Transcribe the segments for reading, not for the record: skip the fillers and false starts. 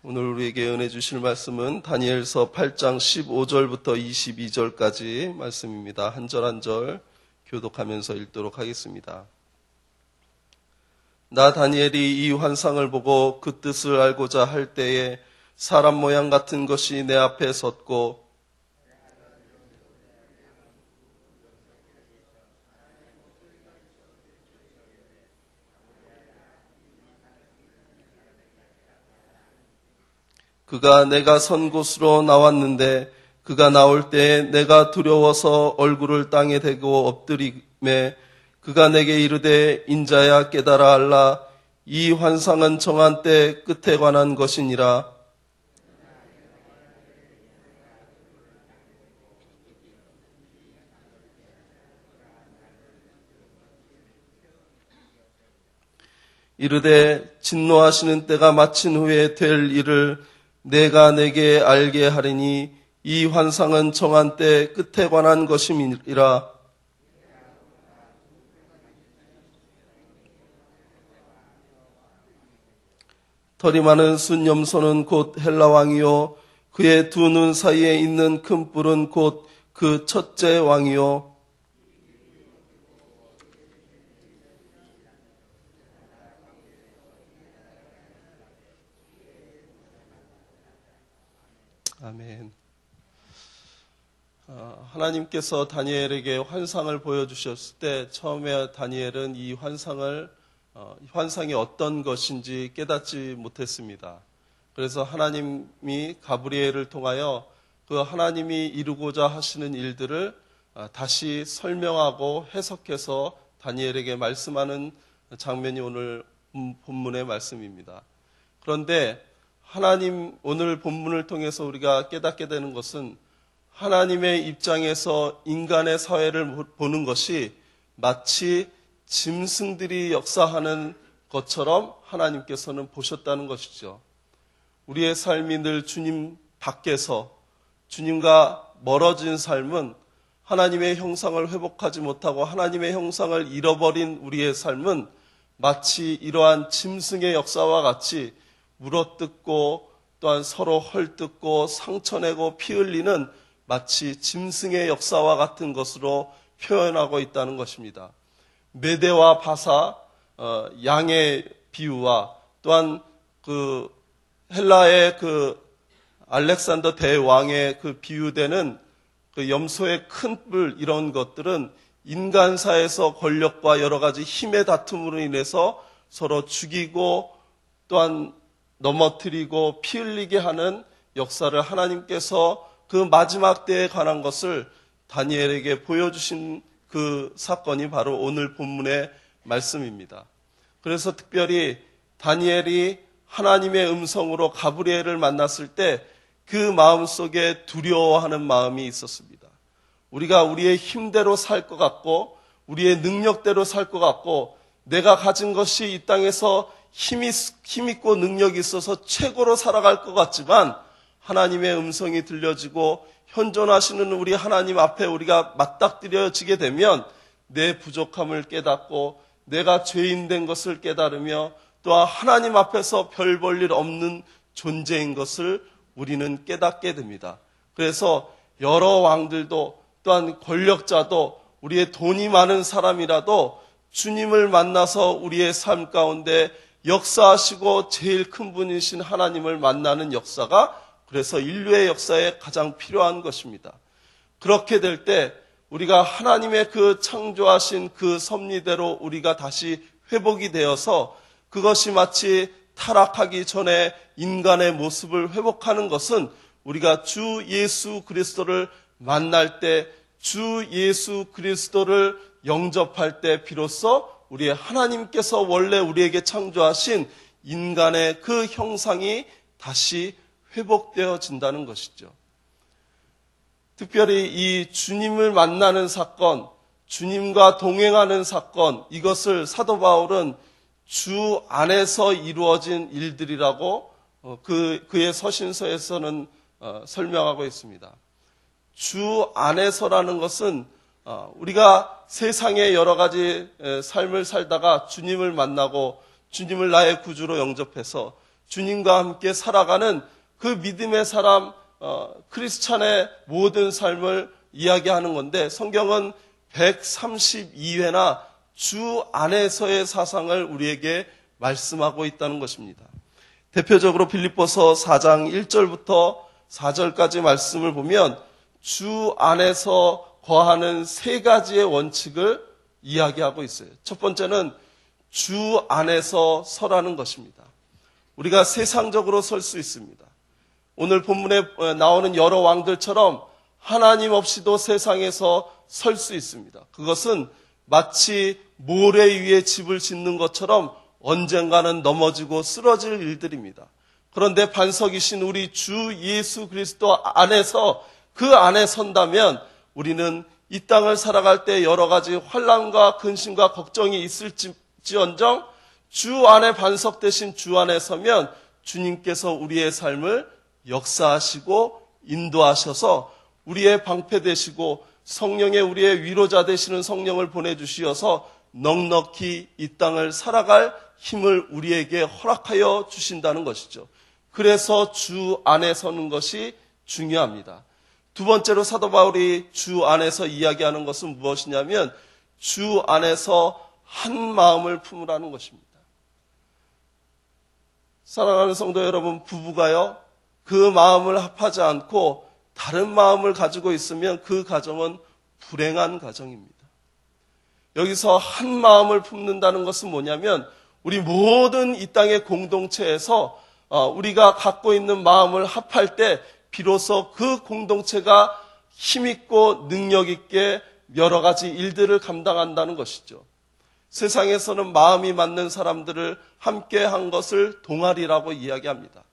오늘 우리에게 은혜 주실 말씀은 다니엘서 8장 15절부터 22절까지 말씀입니다. 한 절 한 절 교독하면서 읽도록 하겠습니다. 나 다니엘이 이 환상을 보고 그 뜻을 알고자 할 때에 사람 모양 같은 것이 내 앞에 섰고 그가 내가 선 곳으로 나왔는데 그가 나올 때에 내가 두려워서 얼굴을 땅에 대고 엎드리매 그가 내게 이르되 인자야 깨달아 알라 이 환상은 정한 때 끝에 관한 것이니라. 이르되 진노하시는 때가 마친 후에 될 일을 내가 내게 알게 하리니 이 환상은 정한 때 끝에 관한 것임이라. 털이 많은 순염소는 곧 헬라 왕이요 그의 두 눈 사이에 있는 큰 뿔은 곧 그 첫째 왕이요 아멘. 하나님께서 다니엘에게 환상을 보여주셨을 때 처음에 다니엘은 이 환상이 어떤 것인지 깨닫지 못했습니다. 그래서 하나님이 가브리엘을 통하여 그 하나님이 이루고자 하시는 일들을 다시 설명하고 해석해서 다니엘에게 말씀하는 장면이 오늘 본문의 말씀입니다. 그런데 오늘 본문을 통해서 우리가 깨닫게 되는 것은 하나님의 입장에서 인간의 사회를 보는 것이 마치 짐승들이 역사하는 것처럼 하나님께서는 보셨다는 것이죠. 우리의 삶이 늘 주님 밖에서 주님과 멀어진 삶은 하나님의 형상을 회복하지 못하고 하나님의 형상을 잃어버린 우리의 삶은 마치 이러한 짐승의 역사와 같이 물어뜯고 또한 서로 헐뜯고 상처내고 피 흘리는 마치 짐승의 역사와 같은 것으로 표현하고 있다는 것입니다. 메대와 바사, 양의 비유와 또한 그 헬라의 그 알렉산더 대왕의 그 비유되는 그 염소의 큰 뿔 이런 것들은 인간사에서 권력과 여러 가지 힘의 다툼으로 인해서 서로 죽이고 또한 넘어뜨리고 피 흘리게 하는 역사를 하나님께서 그 마지막 때에 관한 것을 다니엘에게 보여주신 그 사건이 바로 오늘 본문의 말씀입니다. 그래서 특별히 다니엘이 하나님의 음성으로 가브리엘을 만났을 때 그 마음속에 두려워하는 마음이 있었습니다. 우리가 우리의 힘대로 살 것 같고 우리의 능력대로 살 것 같고 내가 가진 것이 이 땅에서 힘있고 능력이 있어서 최고로 살아갈 것 같지만 하나님의 음성이 들려지고 현존하시는 우리 하나님 앞에 우리가 맞닥뜨려지게 되면 내 부족함을 깨닫고 내가 죄인 된 것을 깨달으며 또한 하나님 앞에서 별 볼 일 없는 존재인 것을 우리는 깨닫게 됩니다. 그래서 여러 왕들도 또한 권력자도 우리의 돈이 많은 사람이라도 주님을 만나서 우리의 삶 가운데 역사하시고 제일 큰 분이신 하나님을 만나는 역사가 그래서 인류의 역사에 가장 필요한 것입니다. 그렇게 될 때 우리가 하나님의 그 창조하신 그 섭리대로 우리가 다시 회복이 되어서 그것이 마치 타락하기 전에 인간의 모습을 회복하는 것은 우리가 주 예수 그리스도를 만날 때 주 예수 그리스도를 영접할 때 비로소 우리의 하나님께서 원래 우리에게 창조하신 인간의 그 형상이 다시 회복되어진다는 것이죠. 특별히 이 주님을 만나는 사건, 주님과 동행하는 사건, 이것을 사도 바울은 주 안에서 이루어진 일들이라고 그의 서신서에서는 설명하고 있습니다. 주 안에서라는 것은 우리가 세상의 여러 가지 삶을 살다가 주님을 만나고 주님을 나의 구주로 영접해서 주님과 함께 살아가는 그 믿음의 사람, 크리스찬의 모든 삶을 이야기하는 건데, 성경은 132회나 주 안에서의 사상을 우리에게 말씀하고 있다는 것입니다. 대표적으로 빌립보서 4장 1절부터 4절까지 말씀을 보면 주 안에서 거하는 세 가지의 원칙을 이야기하고 있어요. 첫 번째는 주 안에서 서라는 것입니다. 우리가 세상적으로 설 수 있습니다. 오늘 본문에 나오는 여러 왕들처럼 하나님 없이도 세상에서 설 수 있습니다. 그것은 마치 모래 위에 집을 짓는 것처럼 언젠가는 넘어지고 쓰러질 일들입니다. 그런데 반석이신 우리 주 예수 그리스도 안에서 그 안에 선다면 우리는 이 땅을 살아갈 때 여러 가지 환난과 근심과 걱정이 있을지언정 주 안에 반석되신 주 안에 서면 주님께서 우리의 삶을 역사하시고 인도하셔서 우리의 방패 되시고 성령의 우리의 위로자 되시는 성령을 보내주시어서 넉넉히 이 땅을 살아갈 힘을 우리에게 허락하여 주신다는 것이죠. 그래서 주 안에 서는 것이 중요합니다. 두 번째로 사도 바울이 주 안에서 이야기하는 것은 무엇이냐면 주 안에서 한 마음을 품으라는 것입니다. 사랑하는 성도 여러분, 부부가요, 그 마음을 합하지 않고 다른 마음을 가지고 있으면 그 가정은 불행한 가정입니다. 여기서 한 마음을 품는다는 것은 뭐냐면 우리 모든 이 땅의 공동체에서 우리가 갖고 있는 마음을 합할 때 비로소 그 공동체가 힘있고 능력있게 여러 가지 일들을 감당한다는 것이죠. 세상에서는 마음이 맞는 사람들을 함께 한 것을 동아리라고 이야기합니다.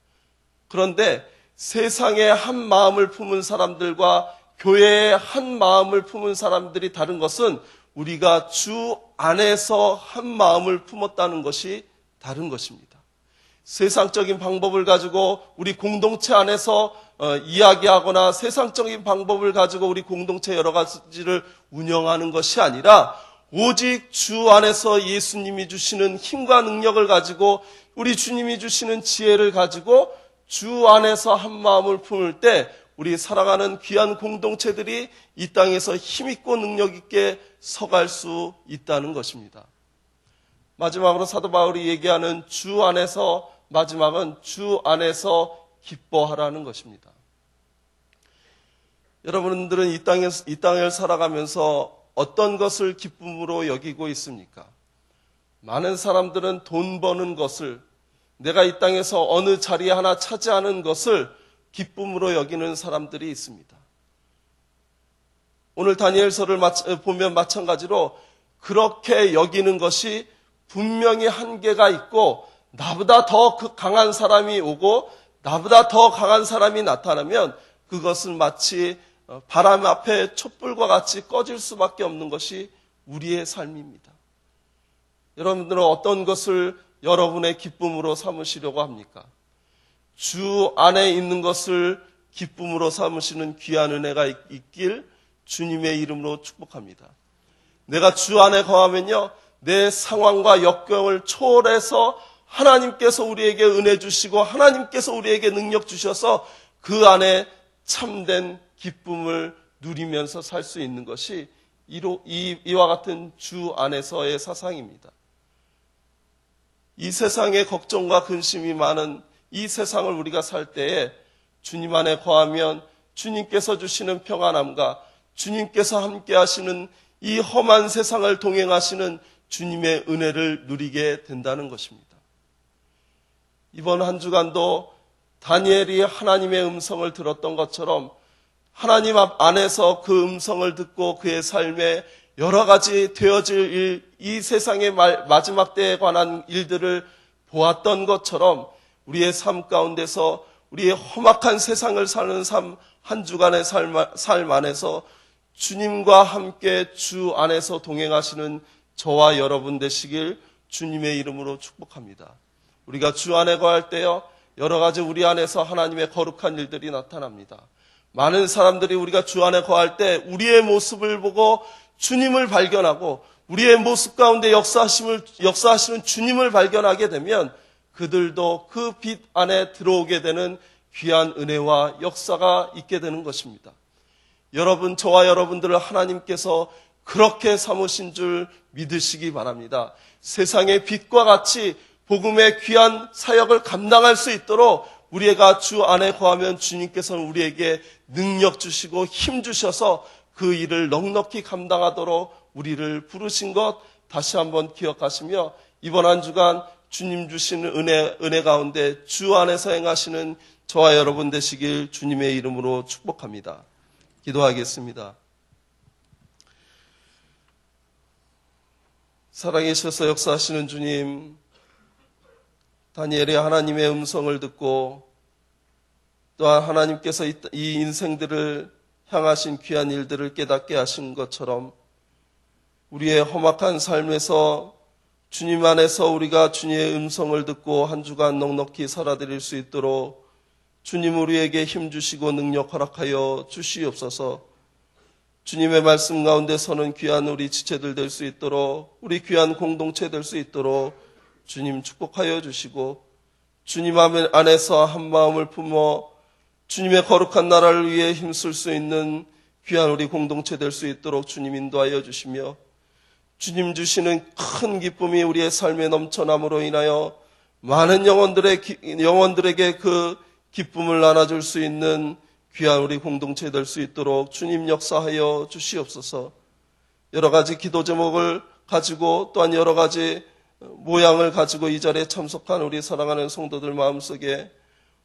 그런데 세상에 한 마음을 품은 사람들과 교회에 한 마음을 품은 사람들이 다른 것은 우리가 주 안에서 한 마음을 품었다는 것이 다른 것입니다. 세상적인 방법을 가지고 우리 공동체 안에서 이야기하거나 세상적인 방법을 가지고 우리 공동체 여러 가지를 운영하는 것이 아니라 오직 주 안에서 예수님이 주시는 힘과 능력을 가지고 우리 주님이 주시는 지혜를 가지고 주 안에서 한 마음을 품을 때 우리 살아가는 귀한 공동체들이 이 땅에서 힘있고 능력있게 서갈 수 있다는 것입니다. 마지막으로 사도 바울이 얘기하는 주 안에서, 마지막은 주 안에서 기뻐하라는 것입니다. 여러분들은 이 땅을 살아가면서 어떤 것을 기쁨으로 여기고 있습니까? 많은 사람들은 돈 버는 것을, 내가 이 땅에서 어느 자리에 하나 차지하는 것을 기쁨으로 여기는 사람들이 있습니다. 오늘 다니엘서를 보면 마찬가지로 그렇게 여기는 것이 분명히 한계가 있고 나보다 더 강한 사람이 오고 나보다 더 강한 사람이 나타나면 그것은 마치 바람 앞에 촛불과 같이 꺼질 수밖에 없는 것이 우리의 삶입니다. 여러분들은 어떤 것을 여러분의 기쁨으로 삼으시려고 합니까? 주 안에 있는 것을 기쁨으로 삼으시는 귀한 은혜가 있길 주님의 이름으로 축복합니다. 내가 주 안에 거하면요, 내 상황과 역경을 초월해서 하나님께서 우리에게 은혜 주시고 하나님께서 우리에게 능력 주셔서 그 안에 참된 기쁨을 누리면서 살 수 있는 것이 이와 같은 주 안에서의 사상입니다. 이 세상에 걱정과 근심이 많은 이 세상을 우리가 살 때에 주님 안에 거하면 주님께서 주시는 평안함과 주님께서 함께 하시는 이 험한 세상을 동행하시는 주님의 은혜를 누리게 된다는 것입니다. 이번 한 주간도 다니엘이 하나님의 음성을 들었던 것처럼 하나님 안에서 그 음성을 듣고 그의 삶에 여러 가지 되어질 일, 이 세상의 마지막 때에 관한 일들을 보았던 것처럼 우리의 삶 가운데서 우리의 험악한 세상을 사는 삶, 한 주간의 삶 안에서 주님과 함께 주 안에서 동행하시는 저와 여러분 되시길 주님의 이름으로 축복합니다. 우리가 주 안에 거할 때요, 여러 가지 우리 안에서 하나님의 거룩한 일들이 나타납니다. 많은 사람들이 우리가 주 안에 거할 때 우리의 모습을 보고 주님을 발견하고 우리의 모습 가운데 역사하시는 주님을 발견하게 되면 그들도 그 빛 안에 들어오게 되는 귀한 은혜와 역사가 있게 되는 것입니다. 여러분, 저와 여러분들을 하나님께서 그렇게 삼으신 줄 믿으시기 바랍니다. 세상의 빛과 같이 복음의 귀한 사역을 감당할 수 있도록 우리가 주 안에 거하면 주님께서는 우리에게 능력 주시고 힘 주셔서 그 일을 넉넉히 감당하도록 우리를 부르신 것 다시 한번 기억하시며, 이번 한 주간 주님 주시는 은혜 가운데 주 안에서 행하시는 저와 여러분 되시길 주님의 이름으로 축복합니다. 기도하겠습니다. 살아계셔서 역사하시는 주님, 다니엘의 하나님의 음성을 듣고 또한 하나님께서 이 인생들을 향하신 귀한 일들을 깨닫게 하신 것처럼 우리의 험악한 삶에서 주님 안에서 우리가 주님의 음성을 듣고 한 주간 넉넉히 살아드릴 수 있도록 주님 우리에게 힘주시고 능력 허락하여 주시옵소서. 주님의 말씀 가운데 서는 귀한 우리 지체들 될 수 있도록, 우리 귀한 공동체 될 수 있도록 주님 축복하여 주시고, 주님 안에서 한 마음을 품어 주님의 거룩한 나라를 위해 힘쓸 수 있는 귀한 우리 공동체 될 수 있도록 주님 인도하여 주시며, 주님 주시는 큰 기쁨이 우리의 삶에 넘쳐남으로 인하여 많은 영혼들에게 그 기쁨을 나눠줄 수 있는 귀한 우리 공동체 될 수 있도록 주님 역사하여 주시옵소서. 여러 가지 기도 제목을 가지고 또한 여러 가지 모양을 가지고 이 자리에 참석한 우리 사랑하는 성도들 마음속에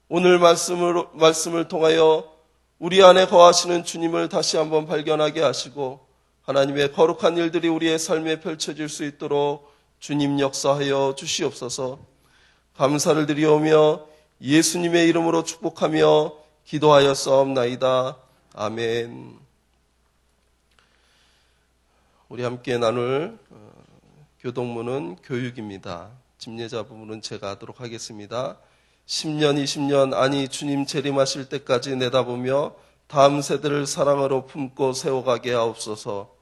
오늘 말씀을 통하여 우리 안에 거하시는 주님을 다시 한번 발견하게 하시고 하나님의 거룩한 일들이 우리의 삶에 펼쳐질 수 있도록 주님 역사하여 주시옵소서. 감사를 드리오며 예수님의 이름으로 축복하며 기도하였사옵나이다. 아멘. 우리 함께 나눌 교동문은 교육입니다. 집례자 부분은 제가 하도록 하겠습니다. 10년, 20년, 아니 주님 재림하실 때까지 내다보며 다음 세대를 사랑으로 품고 세워가게 하옵소서.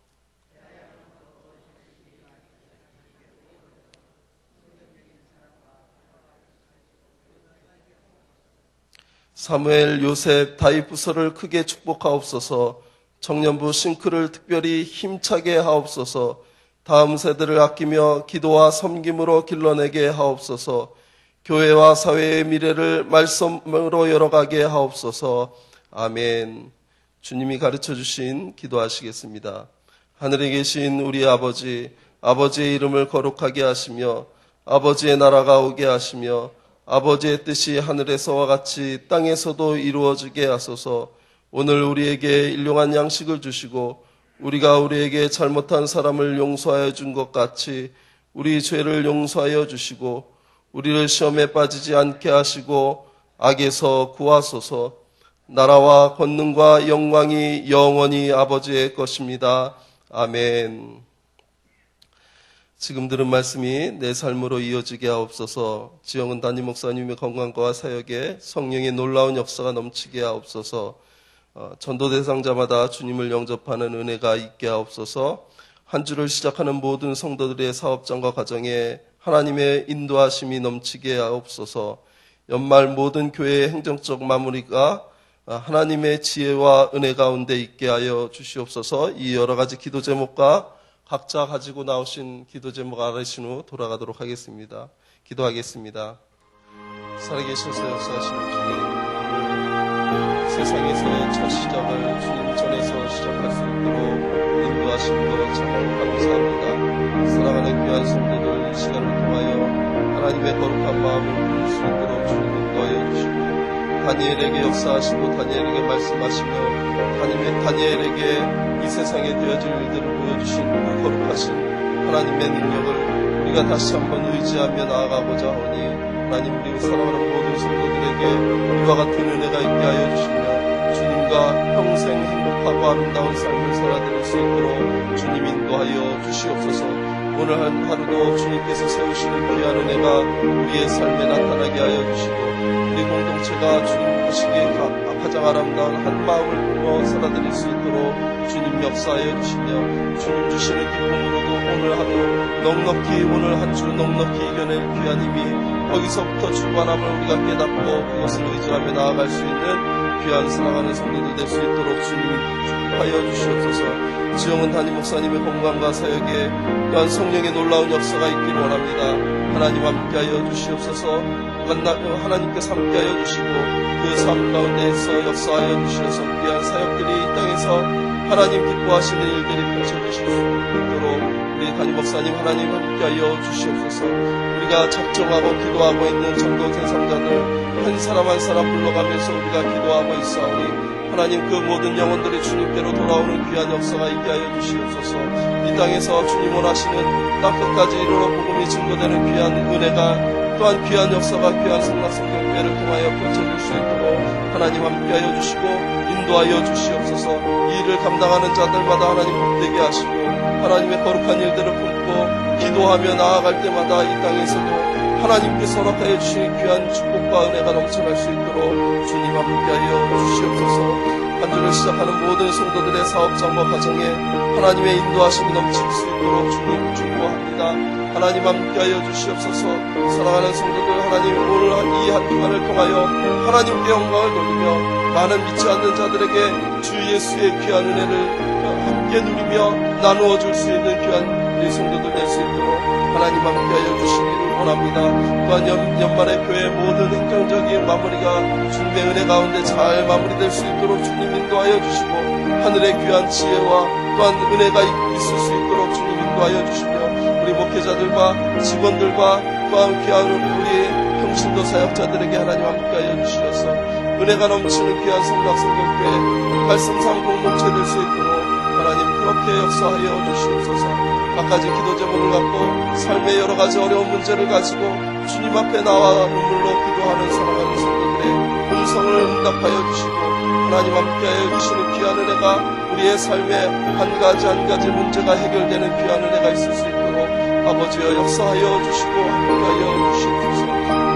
사무엘, 요셉, 다윗 부서를 크게 축복하옵소서. 청년부 싱크를 특별히 힘차게 하옵소서. 다음 세대를 아끼며 기도와 섬김으로 길러내게 하옵소서. 교회와 사회의 미래를 말씀으로 열어가게 하옵소서. 아멘. 주님이 가르쳐 주신 기도하시겠습니다. 하늘에 계신 우리 아버지, 아버지의 이름을 거룩하게 하시며 아버지의 나라가 오게 하시며 아버지의 뜻이 하늘에서와 같이 땅에서도 이루어지게 하소서. 오늘 우리에게 일용한 양식을 주시고 우리가 우리에게 잘못한 사람을 용서하여 준 것 같이 우리 죄를 용서하여 주시고 우리를 시험에 빠지지 않게 하시고 악에서 구하소서. 나라와 권능과 영광이 영원히 아버지의 것입니다. 아멘. 지금 들은 말씀이 내 삶으로 이어지게 하옵소서. 지영은 담임 목사님의 건강과 사역에 성령의 놀라운 역사가 넘치게 하옵소서. 전도 대상자마다 주님을 영접하는 은혜가 있게 하옵소서. 한 주를 시작하는 모든 성도들의 사업장과 가정에 하나님의 인도하심이 넘치게 하옵소서. 연말 모든 교회의 행정적 마무리가 하나님의 지혜와 은혜 가운데 있게 하여 주시옵소서. 이 여러 가지 기도 제목과 각자 가지고 나오신 기도 제목 알으신 후 돌아가도록 하겠습니다. 기도하겠습니다. 살아계셔서 역사하시는 주님, 세상에서의 첫 시작을 주님 전에서 시작할 수 있도록 인도하신 것 정말 감사합니다. 사랑하는 귀한 성도들 이 시간을 통하여 하나님의 거룩한 마음을 부를 수 있도록 주님 인도하여 주시고 다니엘에게 역사하시고 다니엘에게 말씀하시며 다니엘에게 이 세상에 되어질 일들을 보여주신 그 거룩하신 하나님의 능력을 우리가 다시 한번 의지하며 나아가고자 하오니 하나님 우리 사랑하는 모든 성도들에게 이와 같은 은혜가 있게 하여 주시며 주님과 평생 행복하고 아름다운 삶을 살아드릴 수 있도록 주님 인도하여 주시옵소서. 오늘 하루도 주님께서 세우시는 귀한 은혜가 우리의 삶에 나타나게 하여 주시고 우리 공동체가 주님 보시기에 가장 아름다운 한 마음을 품어 살아드릴 수 있도록 주님 역사하여 주시며 주님 주시는 기쁨으로도 오늘 하루 넉넉히 오늘 한 주 넉넉히 이겨낼 귀한 힘이 거기서부터 출발함을 우리가 깨닫고 그것을 의지하며 나아갈 수 있는 귀한 사랑하는 성도들 될 수 있도록 주님이 축복하여 주시옵소서. 지영은 담임 목사님의 건강과 사역에 또한 성령의 놀라운 역사가 있기를 원합니다. 하나님 함께하여 주시옵소서. 하나님께서 함께하여 주시고 그 삶 가운데에서 역사하여 주셔서 귀한 사역들이 이 땅에서 하나님 기뻐하시는 일들이 펼쳐지실 수 있도록 우리 담임 목사님 하나님 함께하여 주시옵소서. 우리가 작정하고 기도하고 있는 전도 대상자들 한 사람 한 사람 불러가면서 우리가 기도하고 있사오니 하나님 그 모든 영혼들이 주님께로 돌아오는 귀한 역사가 있게 하여 주시옵소서. 이 땅에서 주님 원하시는 땅끝까지 이르러 복음이 증거되는 귀한 은혜가 또한 귀한 역사가 귀한 성락성경교회를 통하여 펼쳐질 수 있도록 하나님 함께하여 주시고 인도하여 주시옵소서. 이 일을 감당하는 자들마다 하나님 복되게 하시고 하나님의 거룩한 일들을 품고 기도하며 나아갈 때마다 이 땅에서도 하나님께서 허락하여 주신 귀한 축복과 은혜가 넘쳐날 수 있도록 주님 함께하여 주시옵소서. 한 주를 시작하는 모든 성도들의 사업장과 가정에 하나님의 인도하심이 넘칠 수 있도록 주님 축복합니다. 하나님 함께하여 주시옵소서. 사랑하는 성도들 하나님 오늘 이 한 주간을 통하여 하나님께 영광을 돌리며 많은 믿지 않는 자들에게 주 예수의 귀한 은혜를 함께 누리며 나누어 줄 수 있는 귀한 우리 성도들 될 수 있도록 하나님 함께하여 주시기를 원합니다. 또한 연말의 교회 모든 행정적인 마무리가 주님의 은혜 가운데 잘 마무리될 수 있도록 주님 인도하여 주시고 하늘의 귀한 지혜와 또한 은혜가 있을 수 있도록 주님 인도하여 주시며 우리 목회자들과 직원들과 또한 귀한 우리 평신도 사역자들에게 하나님 함께하여 주시어서 은혜가 넘치는 귀한 성락성경교회 말씀상 공동체 될 수 있도록 하나님 그렇게 역사하여 주시옵소서. 각가지 기도 제목을 갖고 삶의 여러 가지 어려운 문제를 가지고 주님 앞에 나와 눈물로 기도하는 사랑하는 성도들의 음성을 응답하여 주시고 하나님 함께하여 주시는 귀한 은혜가 우리의 삶의 한 가지 한 가지 문제가 해결되는 귀한 은혜가 있을 수 있도록 아버지여 역사하여 주시고 함께하여 주시옵소서.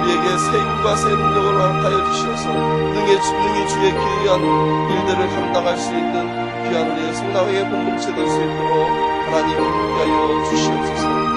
우리에게 새 힘과 새 능력을 허락하여 주셔서 능히 주의 귀한 일들을 감당할 수 있는 귀한 우리의 성당의 공동체 될 수 있도록 하나님 함께하여 주시옵소서.